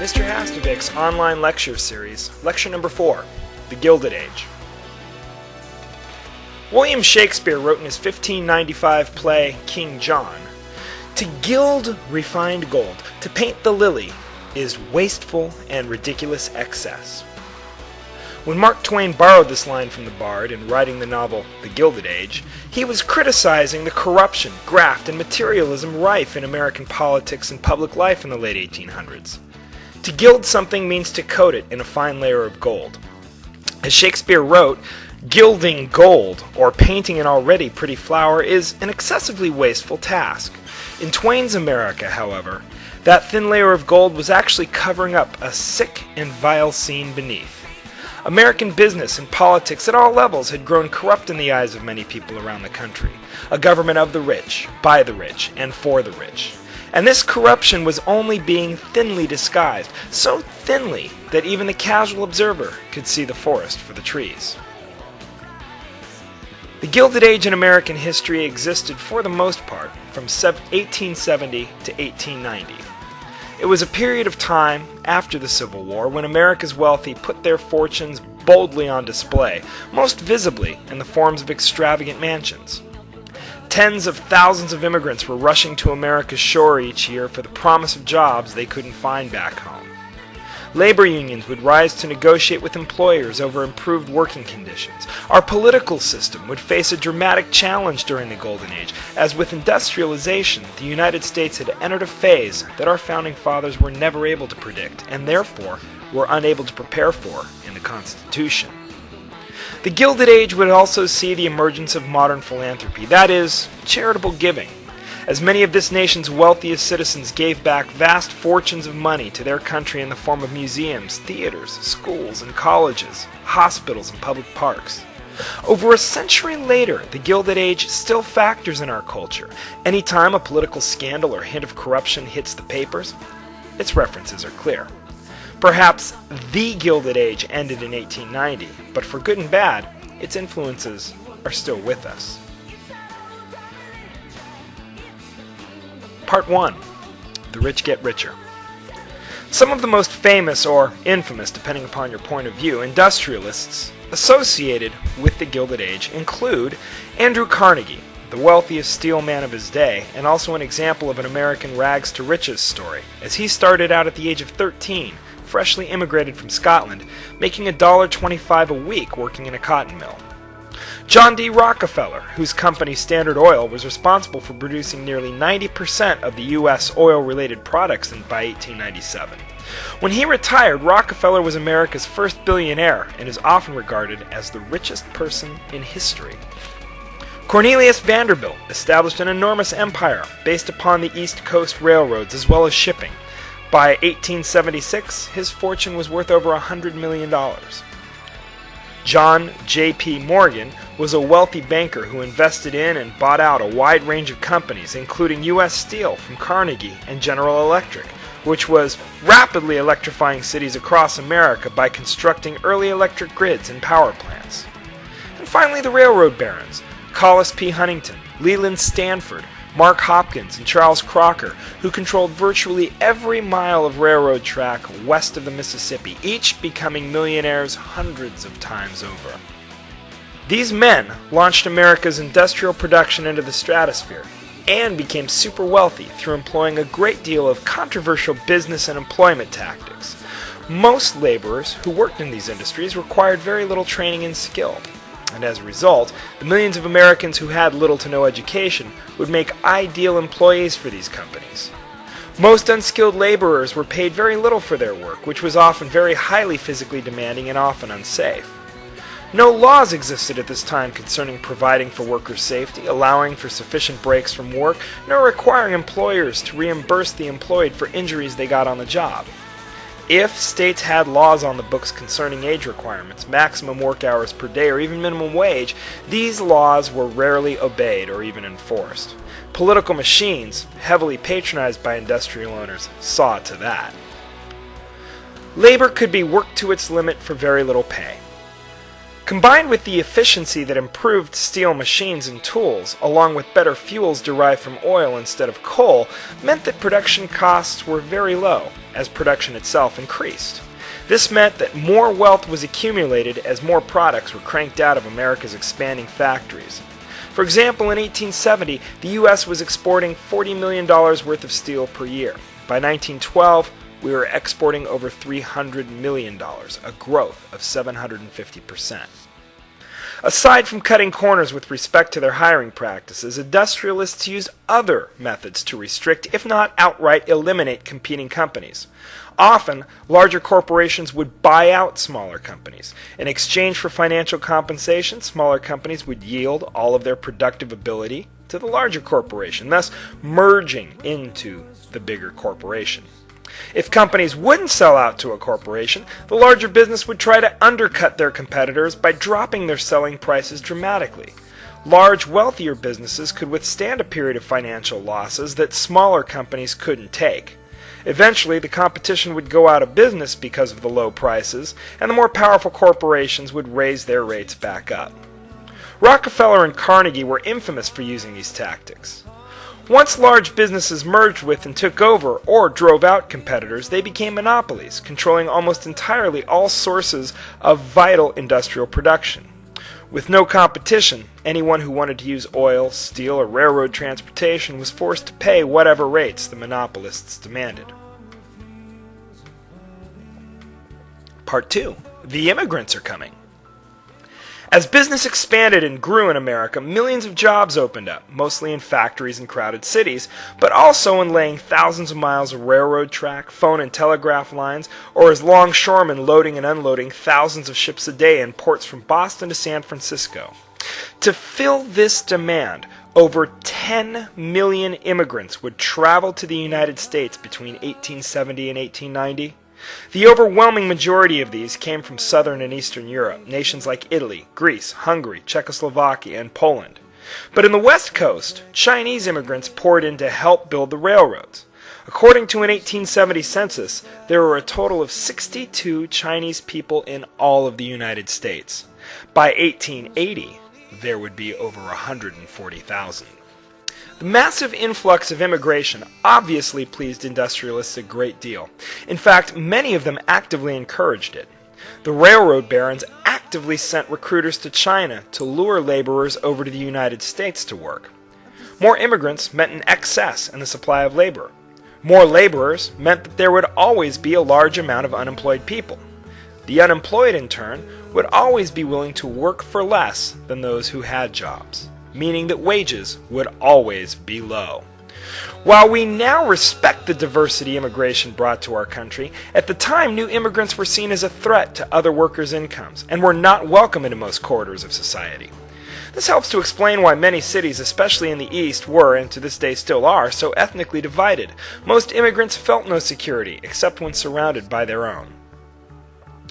Mr. Hastovik's online lecture series, lecture number 4, The Gilded Age. William Shakespeare wrote in his 1595 play, King John, "To gild refined gold, to paint the lily, is wasteful and ridiculous excess." When Mark Twain borrowed this line from the Bard in writing the novel The Gilded Age, he was criticizing the corruption, graft, and materialism rife in American politics and public life in the late 1800s. To gild something means to coat it in a fine layer of gold. As Shakespeare wrote, gilding gold, or painting an already pretty flower, is an excessively wasteful task. In Twain's America, however, that thin layer of gold was actually covering up a sick and vile scene beneath. American business and politics at all levels had grown corrupt in the eyes of many people around the country. A government of the rich, by the rich, and for the rich. And this corruption was only being thinly disguised, so thinly that even the casual observer could see the forest for the trees. The Gilded Age in American history existed for the most part from 1870 to 1890. It was a period of time after the Civil War when America's wealthy put their fortunes boldly on display, most visibly in the forms of extravagant mansions. Tens of thousands of immigrants were rushing to America's shore each year for the promise of jobs they couldn't find back home. Labor unions would rise to negotiate with employers over improved working conditions. Our political system would face a dramatic challenge during the Golden Age, as with industrialization, the United States had entered a phase that our founding fathers were never able to predict, and therefore were unable to prepare for in the Constitution. The Gilded Age would also see the emergence of modern philanthropy, that is, charitable giving, as many of this nation's wealthiest citizens gave back vast fortunes of money to their country in the form of museums, theaters, schools, and colleges, hospitals, and public parks. Over a century later, the Gilded Age still factors in our culture. Anytime a political scandal or hint of corruption hits the papers, its references are clear. Perhaps the Gilded Age ended in 1890, but for good and bad, its influences are still with us. Part 1. The Rich Get Richer. Some of the most famous, or infamous depending upon your point of view, industrialists associated with the Gilded Age include Andrew Carnegie, the wealthiest steel man of his day, and also an example of an American rags to riches story, as he started out at the age of 13, freshly immigrated from Scotland, making $1.25 a week working in a cotton mill. John D. Rockefeller, whose company Standard Oil was responsible for producing nearly 90% of the U.S. oil-related products by 1897. When he retired, Rockefeller was America's first billionaire and is often regarded as the richest person in history. Cornelius Vanderbilt established an enormous empire based upon the East Coast railroads as well as shipping. By 1876, his fortune was worth over $100 million. John J.P. Morgan was a wealthy banker who invested in and bought out a wide range of companies, including U.S. Steel from Carnegie and General Electric, which was rapidly electrifying cities across America by constructing early electric grids and power plants. And finally, the railroad barons, Collis P. Huntington, Leland Stanford, Mark Hopkins, and Charles Crocker, who controlled virtually every mile of railroad track west of the Mississippi, each becoming millionaires hundreds of times over. These men launched America's industrial production into the stratosphere and became super wealthy through employing a great deal of controversial business and employment tactics. Most laborers who worked in these industries required very little training and skill. And as a result, the millions of Americans who had little to no education would make ideal employees for these companies. Most unskilled laborers were paid very little for their work, which was often very highly physically demanding and often unsafe. No laws existed at this time concerning providing for workers' safety, allowing for sufficient breaks from work, nor requiring employers to reimburse the employed for injuries they got on the job. If states had laws on the books concerning age requirements, maximum work hours per day, or even minimum wage, these laws were rarely obeyed or even enforced. Political machines, heavily patronized by industrial owners, saw to that. Labor could be worked to its limit for very little pay. Combined with the efficiency that improved steel machines and tools, along with better fuels derived from oil instead of coal, meant that production costs were very low, as production itself increased. This meant that more wealth was accumulated as more products were cranked out of America's expanding factories. For example, in 1870, the U.S. was exporting $40 million worth of steel per year. By 1912, we were exporting over $300 million, a growth of 750%. Aside from cutting corners with respect to their hiring practices, industrialists used other methods to restrict, if not outright eliminate, competing companies. Often, larger corporations would buy out smaller companies. In exchange for financial compensation, smaller companies would yield all of their productive ability to the larger corporation, thus merging into the bigger corporation. If companies wouldn't sell out to a corporation, the larger business would try to undercut their competitors by dropping their selling prices dramatically. Large, wealthier businesses could withstand a period of financial losses that smaller companies couldn't take. Eventually, the competition would go out of business because of the low prices, and the more powerful corporations would raise their rates back up. Rockefeller and Carnegie were infamous for using these tactics. Once large businesses merged with and took over or drove out competitors, they became monopolies, controlling almost entirely all sources of vital industrial production. With no competition, anyone who wanted to use oil, steel, or railroad transportation was forced to pay whatever rates the monopolists demanded. Part 2. The immigrants are coming. As business expanded and grew in America, millions of jobs opened up, mostly in factories and crowded cities, but also in laying thousands of miles of railroad track, phone and telegraph lines, or as longshoremen loading and unloading thousands of ships a day in ports from Boston to San Francisco. To fill this demand, over 10 million immigrants would travel to the United States between 1870 and 1890. The overwhelming majority of these came from southern and eastern Europe, nations like Italy, Greece, Hungary, Czechoslovakia, and Poland. But in the West Coast, Chinese immigrants poured in to help build the railroads. According to an 1870 census, there were a total of 62 Chinese people in all of the United States. By 1880, there would be over 140,000. The massive influx of immigration obviously pleased industrialists a great deal. In fact, many of them actively encouraged it. The railroad barons actively sent recruiters to China to lure laborers over to the United States to work. More immigrants meant an excess in the supply of labor. More laborers meant that there would always be a large amount of unemployed people. The unemployed, in turn, would always be willing to work for less than those who had jobs, meaning that wages would always be low. While we now respect the diversity immigration brought to our country, at the time new immigrants were seen as a threat to other workers' incomes and were not welcome into most corridors of society. This helps to explain why many cities, especially in the East, were, and to this day still are, so ethnically divided. Most immigrants felt no security, except when surrounded by their own.